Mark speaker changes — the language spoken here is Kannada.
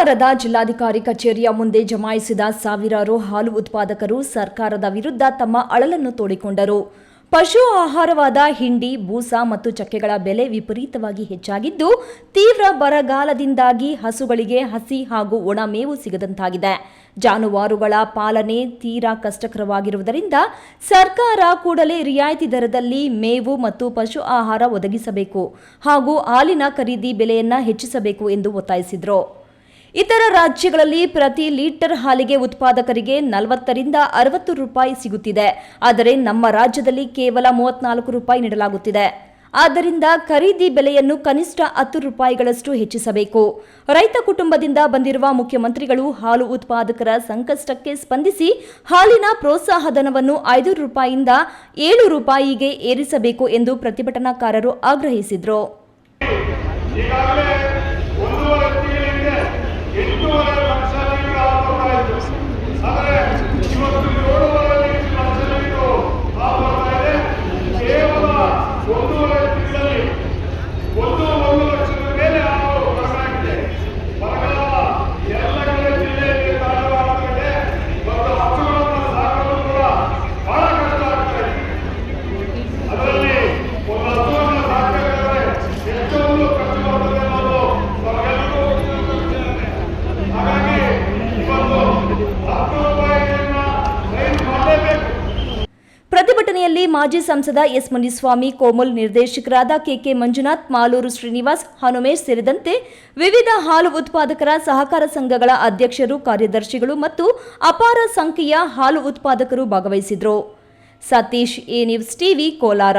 Speaker 1: ಕೋಲಾರದ ಜಿಲ್ಲಾಧಿಕಾರಿ ಕಚೇರಿಯ ಮುಂದೆ ಜಮಾಯಿಸಿದ ಸಾವಿರಾರು ಹಾಲು ಉತ್ಪಾದಕರು ಸರ್ಕಾರದ ವಿರುದ್ಧ ತಮ್ಮ ಅಳಲನ್ನು ತೋಡಿಕೊಂಡರು. ಪಶು ಆಹಾರವಾದ ಹಿಂಡಿ, ಬೂಸ ಮತ್ತು ಚಕ್ಕೆಗಳ ಬೆಲೆ ವಿಪರೀತವಾಗಿ ಹೆಚ್ಚಾಗಿದ್ದು, ತೀವ್ರ ಬರಗಾಲದಿಂದಾಗಿ ಹಸುಗಳಿಗೆ ಹಸಿ ಹಾಗೂ ಒಣ ಮೇವು ಸಿಗದಂತಾಗಿದೆ. ಜಾನುವಾರುಗಳ ಪಾಲನೆ ತೀರಾ ಕಷ್ಟಕರವಾಗಿರುವುದರಿಂದ ಸರ್ಕಾರ ಕೂಡಲೇ ರಿಯಾಯಿತಿ ದರದಲ್ಲಿ ಮೇವು ಮತ್ತು ಪಶು ಆಹಾರ ಒದಗಿಸಬೇಕು ಹಾಗೂ ಹಾಲಿನ ಖರೀದಿ ಬೆಲೆಯನ್ನು ಹೆಚ್ಚಿಸಬೇಕು ಎಂದು ಒತ್ತಾಯಿಸಿದರು. ಇತರ ರಾಜ್ಯಗಳಲ್ಲಿ ಪ್ರತಿ ಲೀಟರ್ ಹಾಲಿಗೆ ಉತ್ಪಾದಕರಿಗೆ 40 ರಿಂದ 60 ರೂಪಾಯಿ ಸಿಗುತ್ತಿದೆ. ಆದರೆ ನಮ್ಮ ರಾಜ್ಯದಲ್ಲಿ ಕೇವಲ 34 ರೂಪಾಯಿ ನೀಡಲಾಗುತ್ತಿದೆ. ಆದ್ದರಿಂದ ಖರೀದಿ ಬೆಲೆಯನ್ನು ಕನಿಷ್ಠ 10 ರೂಪಾಯಿಗಳಷ್ಟು ಹೆಚ್ಚಿಸಬೇಕು. ರೈತ ಕುಟುಂಬದಿಂದ ಬಂದಿರುವ ಮುಖ್ಯಮಂತ್ರಿಗಳು ಹಾಲು ಉತ್ಪಾದಕರ ಸಂಕಷ್ಟಕ್ಕೆ ಸ್ಪಂದಿಸಿ ಹಾಲಿನ ಪ್ರೋತ್ಸಾಹಧನವನ್ನು 5 ರೂಪಾಯಿಯಿಂದ 7 ರೂಪಾಯಿಗೆ ಏರಿಸಬೇಕು ಎಂದು ಪ್ರತಿಭಟನಾಕಾರರು ಆಗ್ರಹಿಸಿದರು. ಪ್ರತಿಭಟನೆಯಲ್ಲಿ ಮಾಜಿ ಸಂಸದ ಎಸ್ ಮುನಿಸ್ವಾಮಿ, ಕೋಮಲ್ ನಿರ್ದೇಶಕರಾದ ಕೆಕೆ ಮಂಜುನಾಥ್, ಮಾಲೂರು ಶ್ರೀನಿವಾಸ್, ಹನುಮೇಶ್ ಸೇರಿದಂತೆ ವಿವಿಧ ಹಾಲು ಉತ್ಪಾದಕರ ಸಹಕಾರ ಸಂಘಗಳ ಅಧ್ಯಕ್ಷರು, ಕಾರ್ಯದರ್ಶಿಗಳು ಮತ್ತು ಅಪಾರ ಸಂಖ್ಯೆಯ ಹಾಲು ಉತ್ಪಾದಕರು ಭಾಗವಹಿಸಿದರು. Satish, A news TV, Kolar.